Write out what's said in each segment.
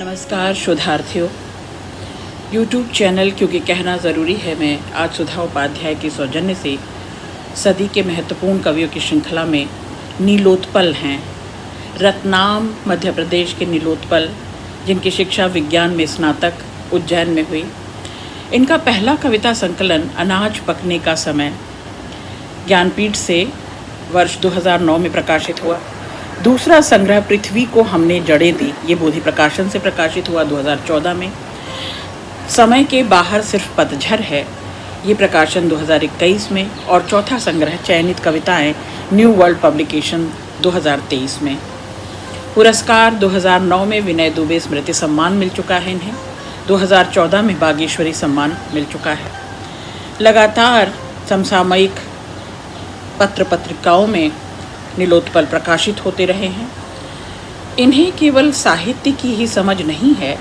नमस्कार शोधार्थियों। YouTube channel क्योंकि कहना ज़रूरी है में आज सुधा उपाध्याय के सौजन्य से सदी के महत्वपूर्ण कवियों की श्रृंखला में नीलोत्पल हैं। रत्नाम मध्य प्रदेश के नीलोत्पल, जिनकी शिक्षा विज्ञान में स्नातक उज्जैन में हुई। इनका पहला कविता संकलन अनाज पकने का समय ज्ञानपीठ से वर्ष 2009 में प्रकाशित हुआ। दूसरा संग्रह पृथ्वी को हमने जड़ें दी, ये बोधि प्रकाशन से प्रकाशित हुआ 2014 में। समय के बाहर सिर्फ पतझर है, ये प्रकाशन 2021 में। और चौथा संग्रह चयनित कविताएं न्यू वर्ल्ड पब्लिकेशन 2023 में। पुरस्कार 2009 में विनय दुबे स्मृति सम्मान मिल चुका है इन्हें। 2014 में बागेश्वरी सम्मान मिल चुका है। लगातार समसामयिक पत्र पत्रिकाओं में नीलोत्पल प्रकाशित होते रहे हैं। इन्हें केवल साहित्य की ही समझ नहीं है,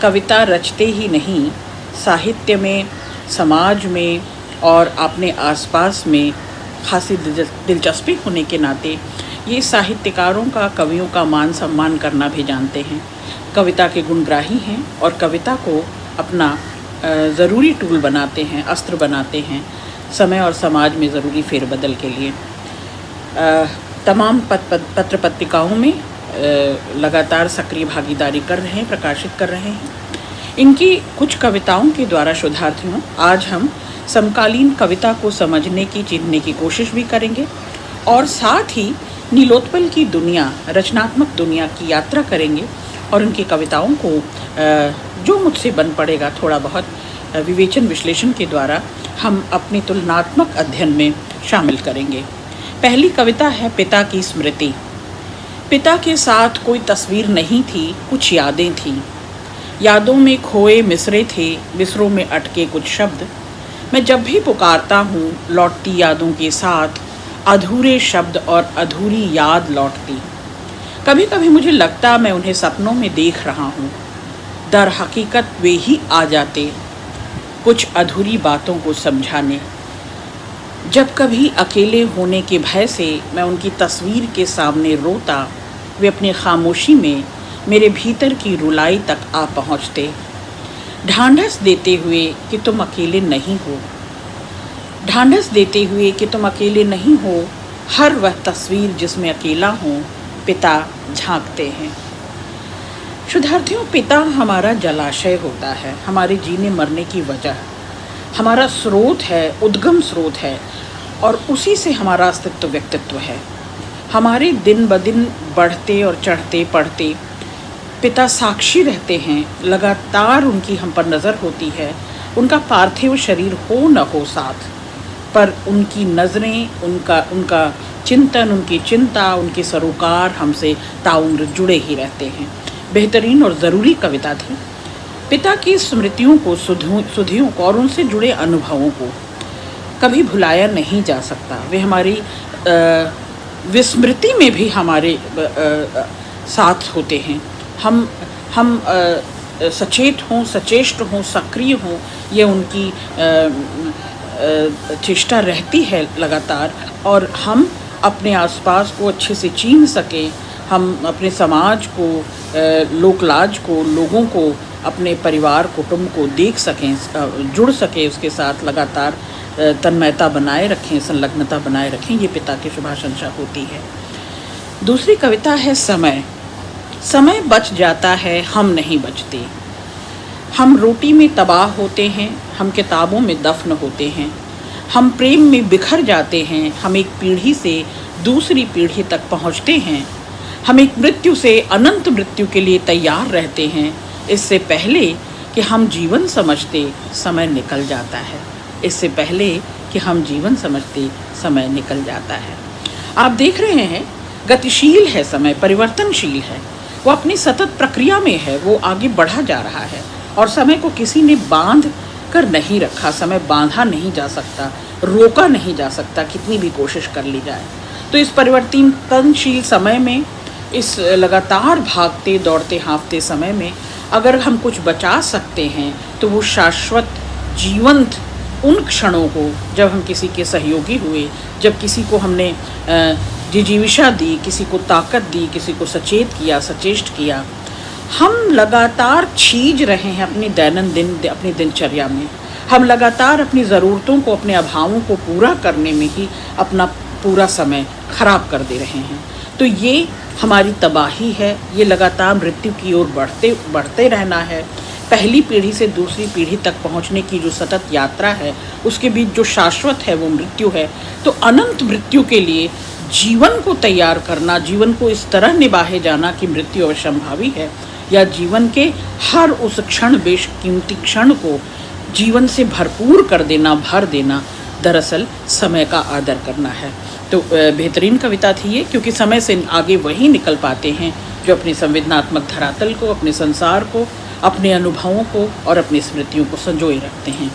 कविता रचते ही नहीं, साहित्य में, समाज में और अपने आसपास में खासी दिलचस्पी होने के नाते ये साहित्यकारों का, कवियों का मान सम्मान करना भी जानते हैं। कविता के गुणग्राही हैं और कविता को अपना ज़रूरी टूल बनाते हैं, अस्त्र बनाते हैं समय और समाज में ज़रूरी फेरबदल के लिए। तमाम पत्र पत्रिकाओं में लगातार सक्रिय भागीदारी कर रहे हैं, प्रकाशित कर रहे हैं। इनकी कुछ कविताओं के द्वारा शोधार्थियों आज हम समकालीन कविता को समझने की, चिन्हने की कोशिश भी करेंगे और साथ ही नीलोत्पल की दुनिया, रचनात्मक दुनिया की यात्रा करेंगे और उनकी कविताओं को जो मुझसे बन पड़ेगा थोड़ा बहुत विवेचन विश्लेषण के द्वारा हम अपनी तुलनात्मक अध्ययन में शामिल करेंगे। पहली कविता है पिता की स्मृति। पिता के साथ कोई तस्वीर नहीं थी, कुछ यादें थीं। यादों में खोए मिसरे थे, मिसरों में अटके कुछ शब्द। मैं जब भी पुकारता हूँ लौटती यादों के साथ अधूरे शब्द और अधूरी याद लौटती। कभी कभी मुझे लगता मैं उन्हें सपनों में देख रहा हूँ, दर हकीकत वे ही आ जाते कुछ अधूरी बातों को समझाने। जब कभी अकेले होने के भय से मैं उनकी तस्वीर के सामने रोता, वे अपनी खामोशी में मेरे भीतर की रुलाई तक आ पहुँचते, ढांढस देते हुए कि तुम अकेले नहीं हो, ढांढस देते हुए कि तुम अकेले नहीं हो। हर वह तस्वीर जिसमें अकेला हूँ, पिता झांकते हैं। शोधार्थियों, पिता हमारा जलाशय होता है, हमारे जीने मरने की वजह, हमारा स्रोत है, उद्गम स्रोत है और उसी से हमारा अस्तित्व, व्यक्तित्व है। हमारे दिन ब दिन बढ़ते और चढ़ते पढ़ते पिता साक्षी रहते हैं, लगातार उनकी हम पर नज़र होती है। उनका पार्थिव शरीर हो न हो साथ, पर उनकी नज़रें, उनका चिंतन, उनकी चिंता, उनके सरोकार हमसे ताउम्र जुड़े ही रहते हैं। बेहतरीन और ज़रूरी कविता थी। पिता की स्मृतियों को, सुधियों को और उनसे जुड़े अनुभवों को कभी भुलाया नहीं जा सकता। वे हमारी विस्मृति में भी हमारे साथ होते हैं। हम सचेत हों, सचेष्ट हों, सक्रिय हों, ये उनकी चेष्टा रहती है लगातार। और हम अपने आसपास को अच्छे से चिन्ह सकें, हम अपने समाज को, लोकलाज को, लोगों को, अपने परिवार कुटुंब को देख सकें, जुड़ सकें, उसके साथ लगातार तन्मयता बनाए रखें, संलग्नता बनाए रखें, ये पिता की शुभाशंसा होती है। दूसरी कविता है समय। समय बच जाता है, हम नहीं बचते। हम रोटी में तबाह होते हैं, हम किताबों में दफन होते हैं। हम प्रेम में बिखर जाते हैं, हम एक पीढ़ी से दूसरी पीढ़ी तक पहुँचते हैं। हम एक मृत्यु से अनंत मृत्यु के लिए तैयार रहते हैं। इससे पहले कि हम जीवन समझते, समय निकल जाता है। इससे पहले कि हम जीवन समझते, समय निकल जाता है। आप देख रहे हैं, गतिशील है समय, परिवर्तनशील है, वो अपनी सतत प्रक्रिया में है, वो आगे बढ़ा जा रहा है और समय को किसी ने बांध कर नहीं रखा। समय बांधा नहीं जा सकता, रोका नहीं जा सकता, कितनी भी कोशिश कर ली जाए। तो इस परिवर्तनशील समय में, इस लगातार भागते दौड़ते हाँफते समय में अगर हम कुछ बचा सकते हैं तो वो शाश्वत, जीवंत उन क्षणों को जब हम किसी के सहयोगी हुए, जब किसी को हमने जिजीविषा दी, किसी को ताकत दी, किसी को सचेत किया, सचेष्ट किया, हम लगातार छीज रहे हैं अपनी दिनचर्या में। हम लगातार अपनी ज़रूरतों को, अपने अभावों को पूरा करने में ही अपना पूरा समय खराब कर दे रहे हैं। तो ये हमारी तबाही है। ये लगातार मृत्यु की ओर बढ़ते रहना है। पहली पीढ़ी से दूसरी पीढ़ी तक पहुंचने की जो सतत यात्रा है, उसके बीच जो शाश्वत है वो मृत्यु है। तो अनंत मृत्यु के लिए जीवन को तैयार करना, जीवन को इस तरह निभाए जाना कि मृत्यु अवश्यंभावी है, या जीवन के हर उस क्षण, बेशकीमती क्षण को जीवन से भरपूर कर देना, भर देना, दरअसल समय का आदर करना है। तो बेहतरीन कविता थी ये, क्योंकि समय से आगे वही निकल पाते हैं जो अपनी संवेदनात्मक धरातल को, अपने संसार को, अपने अनुभवों को और अपनी स्मृतियों को संजोए रखते हैं।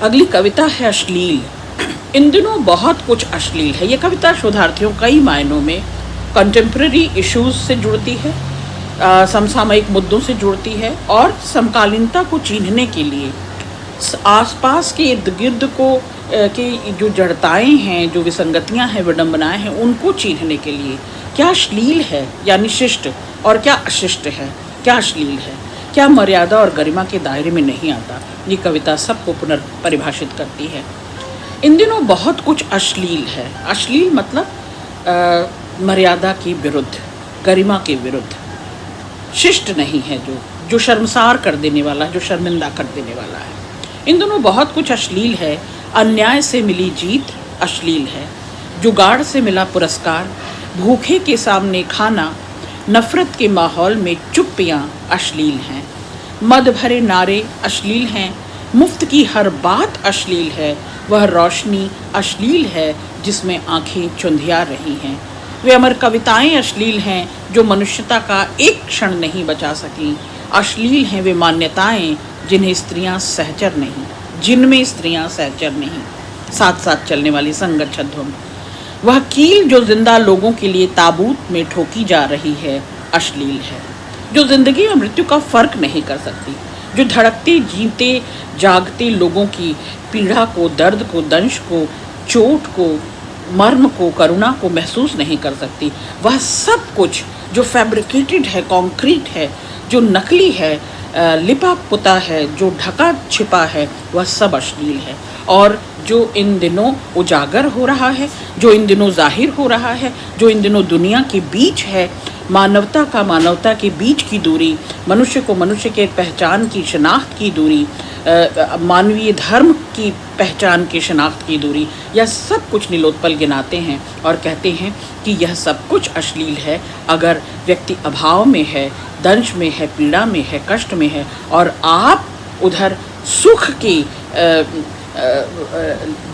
अगली कविता है अश्लील। इन दिनों बहुत कुछ अश्लील है। ये कविता शोधार्थियों कई मायनों में कंटेम्प्रेरी इश्यूज से जुड़ती है, समसामयिक मुद्दों से जुड़ती है और समकालीनता को चिन्हने के लिए आसपास के इर्द गिर्द को के जो जड़ताएं हैं, जो विसंगतियां हैं, विडंबनाएं हैं, उनको चिन्हने के लिए क्या अश्लील है यानी शिष्ट और क्या अशिष्ट है, क्या अश्लील है, क्या मर्यादा और गरिमा के दायरे में नहीं आता। ये कविता सबको पुनर्परिभाषित करती है। इन दिनों बहुत कुछ अश्लील है। अश्लील मतलब मर्यादा के विरुद्ध, गरिमा के विरुद्ध, शिष्ट नहीं है, जो शर्मसार कर देने वाला, जो शर्मिंदा कर देने वाला है। इन दोनों बहुत कुछ अश्लील है। अन्याय से मिली जीत अश्लील है, जुगाड़ से मिला पुरस्कार, भूखे के सामने खाना, नफरत के माहौल में चुप्पियाँ अश्लील हैं, मद भरे नारे अश्लील हैं, मुफ्त की हर बात अश्लील है, वह रोशनी अश्लील है जिसमें आंखें चुंधिया रही हैं, वे अमर कविताएं अश्लील हैं जो मनुष्यता का एक क्षण नहीं बचा सकीं, अश्लील हैं वे मान्यताएं जिन्हें स्त्रियां सहचर नहीं, जिनमें स्त्रियां सहचर नहीं, साथ साथ चलने वाली संगत छद्म, वह कील जो जिंदा लोगों के लिए ताबूत में ठोकी जा रही है अश्लील है, जो जिंदगी और मृत्यु का फर्क नहीं कर सकती, जो धड़कते जीते जागते लोगों की पीड़ा को, दर्द को, दंश को, चोट को, मर्म को, करुणा को महसूस नहीं कर सकती, वह सब कुछ जो फैब्रिकेटेड है, कॉन्क्रीट है, जो नकली है, लिपा पुता है, जो ढका छिपा है, वह सब अश्लील है। और जो इन दिनों उजागर हो रहा है, जो इन दिनों जाहिर हो रहा है, जो इन दिनों दुनिया के बीच है, मानवता के बीच की दूरी, मनुष्य को मनुष्य के पहचान की, शनाख्त की दूरी, मानवीय धर्म की पहचान की, शनाख्त की दूरी, यह सब कुछ नीलोत्पल गिनाते हैं और कहते हैं कि यह सब कुछ अश्लील है अगर व्यक्ति अभाव में है, दंश में है, पीड़ा में है, कष्ट में है, और आप उधर सुख के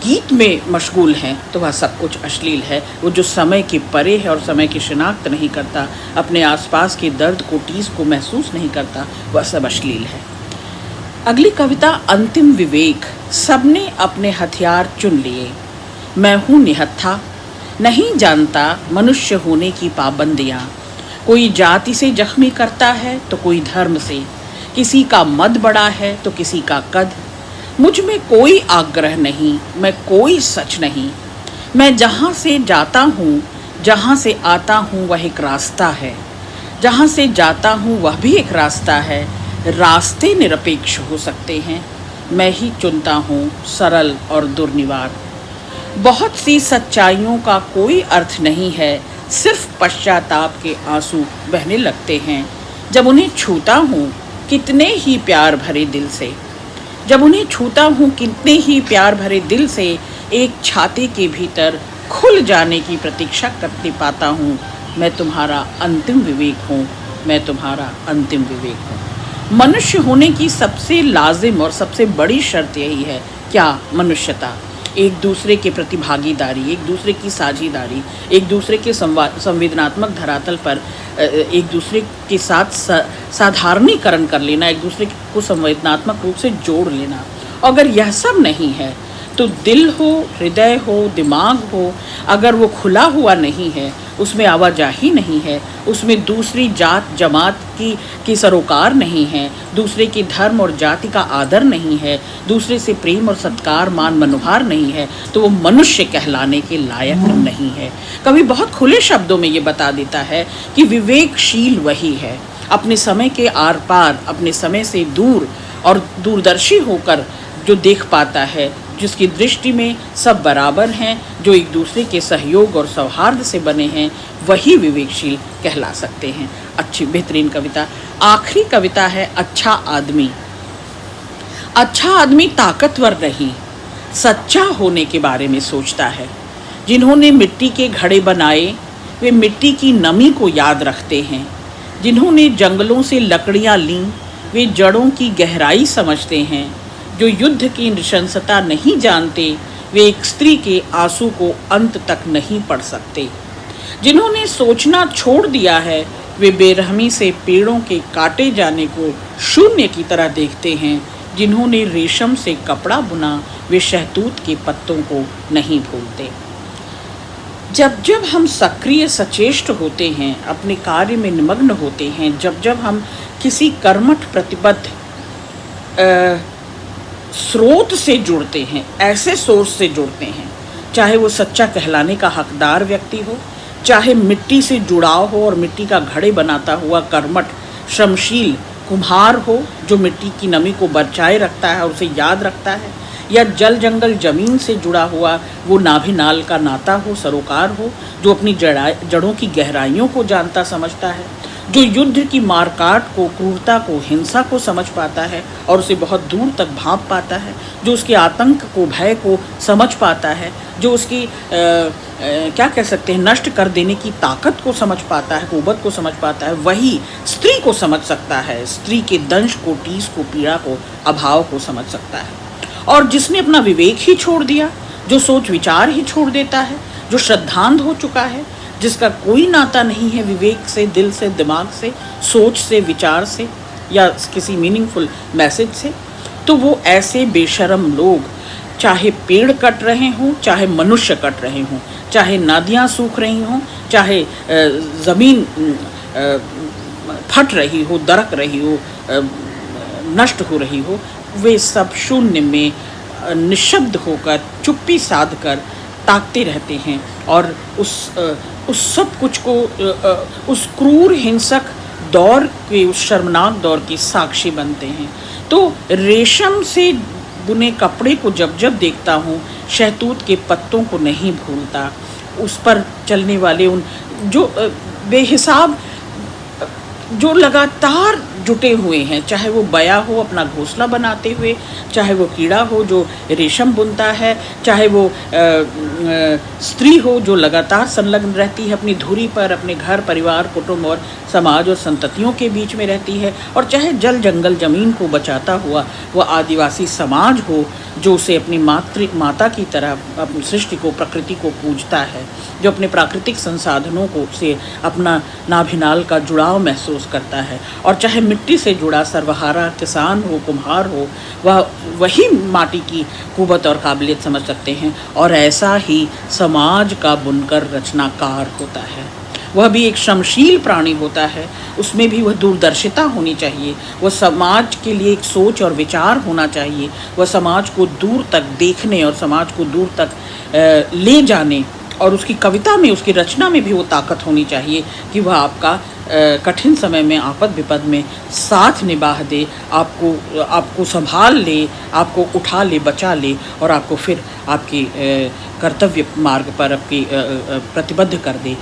गीत में मशगूल हैं, तो वह सब कुछ अश्लील है। वो जो समय के परे है और समय की शिनाख्त नहीं करता, अपने आसपास के दर्द को, टीस को महसूस नहीं करता, वह सब अश्लील है। अगली कविता अंतिम विवेक। सबने अपने हथियार चुन लिए, मैं हूँ निहत्था, नहीं जानता मनुष्य होने की पाबंदियाँ, कोई जाति से जख्मी करता है तो कोई धर्म से, किसी का मद बड़ा है तो किसी का कद, मुझ में कोई आग्रह नहीं, मैं कोई सच नहीं, मैं जहाँ से जाता हूँ, जहाँ से आता हूँ वह एक रास्ता है, जहाँ से जाता हूँ वह भी एक रास्ता है, रास्ते निरपेक्ष हो सकते हैं, मैं ही चुनता हूँ सरल और दुर्निवार, बहुत सी सच्चाइयों का कोई अर्थ नहीं है, सिर्फ पश्चाताप के आंसू बहने लगते हैं, जब उन्हें छूता हूँ कितने ही प्यार भरे दिल से, जब उन्हें छूता हूँ कितने ही प्यार भरे दिल से, एक छाते के भीतर खुल जाने की प्रतीक्षा करते पाता हूँ, मैं तुम्हारा अंतिम विवेक हूँ, मैं तुम्हारा अंतिम विवेक हूँ। मनुष्य होने की सबसे लाजिम और सबसे बड़ी शर्त यही है, क्या? मनुष्यता, एक दूसरे के प्रति भागीदारी, एक दूसरे की साझेदारी, एक दूसरे के संवेदनात्मक धरातल पर एक दूसरे के साथ साधारणीकरण कर लेना, एक दूसरे को संवेदनात्मक रूप से जोड़ लेना। अगर यह सब नहीं है तो दिल हो, हृदय हो, दिमाग हो, अगर वो खुला हुआ नहीं है, उसमें आवाजाही नहीं है, उसमें दूसरी जात जमात की सरोकार नहीं है, दूसरे की धर्म और जाति का आदर नहीं है, दूसरे से प्रेम और सत्कार, मान मनोहार नहीं है, तो वो मनुष्य कहलाने के लायक नहीं है। कभी बहुत खुले शब्दों में ये बता देता है कि विवेकशील वही है, अपने समय के आर पार, अपने समय से दूर और दूरदर्शी होकर जो देख पाता है, जिसकी दृष्टि में सब बराबर हैं, जो एक दूसरे के सहयोग और सौहार्द से बने हैं, वही विवेकशील कहला सकते हैं। अच्छी बेहतरीन कविता। आखिरी कविता है अच्छा आदमी। अच्छा आदमी ताकतवर नहीं, सच्चा होने के बारे में सोचता है। जिन्होंने मिट्टी के घड़े बनाए वे मिट्टी की नमी को याद रखते हैं। जिन्होंने जंगलों से लकड़ियां लीं वे जड़ों की गहराई समझते हैं। जो युद्ध की नृशंसता नहीं जानते वे एक स्त्री के आंसू को अंत तक नहीं पढ़ सकते। जिन्होंने सोचना छोड़ दिया है वे बेरहमी से पेड़ों के काटे जाने को शून्य की तरह देखते हैं। जिन्होंने रेशम से कपड़ा बुना वे शहतूत के पत्तों को नहीं भूलते। जब जब हम सक्रिय सचेष्ट होते हैं, अपने कार्य में निमग्न होते हैं, जब जब हम किसी कर्मठ प्रतिबद्ध स्रोत से जुड़ते हैं, ऐसे सोर्स से जुड़ते हैं, चाहे वो सच्चा कहलाने का हकदार व्यक्ति हो, चाहे मिट्टी से जुड़ाव हो और मिट्टी का घड़े बनाता हुआ कर्मठ श्रमशील कुम्हार हो जो मिट्टी की नमी को बचाए रखता है और उसे याद रखता है, या जल जंगल जमीन से जुड़ा हुआ वो नाभि नाल का नाता हो, सरोकार हो, जो अपनी जड़ों की गहराइयों को जानता समझता है, जो युद्ध की मारकाट को, क्रूरता को, हिंसा को समझ पाता है और उसे बहुत दूर तक भांप पाता है, जो उसके आतंक को, भय को समझ पाता है, जो उसकी क्या कह सकते हैं, नष्ट कर देने की ताकत को समझ पाता है, कुव्वत को समझ पाता है, वही स्त्री को समझ सकता है, स्त्री के दंश को, टीस को, पीड़ा को, अभाव को समझ सकता है। और जिसने अपना विवेक ही छोड़ दिया, जो सोच विचार ही छोड़ देता है, जो श्रद्धांध हो चुका है, जिसका कोई नाता नहीं है विवेक से, दिल से, दिमाग से, सोच से, विचार से या किसी मीनिंगफुल मैसेज से, तो वो ऐसे बेशर्म लोग, चाहे पेड़ कट रहे हों, चाहे मनुष्य कट रहे हों, चाहे नदियाँ सूख रही हों, चाहे ज़मीन फट रही हो, दरक रही हो, नष्ट हो रही हो, वे सब शून्य में निशब्द होकर, चुप्पी साध कर ताकते रहते हैं और उस सब कुछ को, उस क्रूर हिंसक दौर के, उस शर्मनाक दौर की साक्षी बनते हैं। तो रेशम से बुने कपड़े को जब जब देखता हूँ, शहतूत के पत्तों को नहीं भूलता, उस पर चलने वाले उन जो बेहिसाब, जो लगातार जुटे हुए हैं, चाहे वो बया हो अपना घोंसला बनाते हुए, चाहे वो कीड़ा हो जो रेशम बुनता है, चाहे वो स्त्री हो जो लगातार संलग्न रहती है अपनी धुरी पर, अपने घर, परिवार, कुटुंब और समाज और संततियों के बीच में रहती है, और चाहे जल जंगल ज़मीन को बचाता हुआ वह आदिवासी समाज हो जो उसे अपनी माता की तरह अपनी सृष्टि को, प्रकृति को पूजता है, जो अपने प्राकृतिक संसाधनों को से अपना नाभिनाल का जुड़ाव महसूस करता है, और चाहे मिट्टी से जुड़ा सर्वहारा किसान हो, कुम्हार हो, वह वही माटी की कुव्वत और काबिलियत समझ सकते हैं। और ऐसा ही समाज का बुनकर रचनाकार होता है, वह भी एक श्रमशील प्राणी होता है, उसमें भी वह दूरदर्शिता होनी चाहिए, वह समाज के लिए एक सोच और विचार होना चाहिए, वह समाज को दूर तक देखने और समाज को दूर तक ले जाने, और उसकी कविता में, उसकी रचना में भी वो ताकत होनी चाहिए कि वह आपका कठिन समय में, आपद विपद में साथ निभा दे, आपको संभाल ले, आपको उठा ले, बचा ले, और आपको फिर आपकी कर्तव्य मार्ग पर आपकी प्रतिबद्ध कर दे,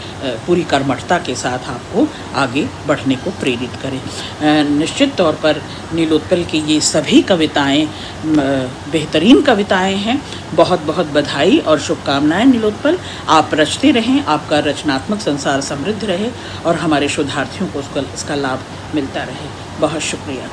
पूरी कर्मठता के साथ आपको आगे बढ़ने को प्रेरित करे। निश्चित तौर पर नीलोत्पल की ये सभी कविताएं बेहतरीन कविताएं हैं। बहुत बहुत बधाई और शुभकामनाएं नीलोत्पल। आप रचते रहें, आपका रचनात्मक संसार समृद्ध रहे और हमारे शोधार्थियों को इसका लाभ मिलता रहे। बहुत शुक्रिया।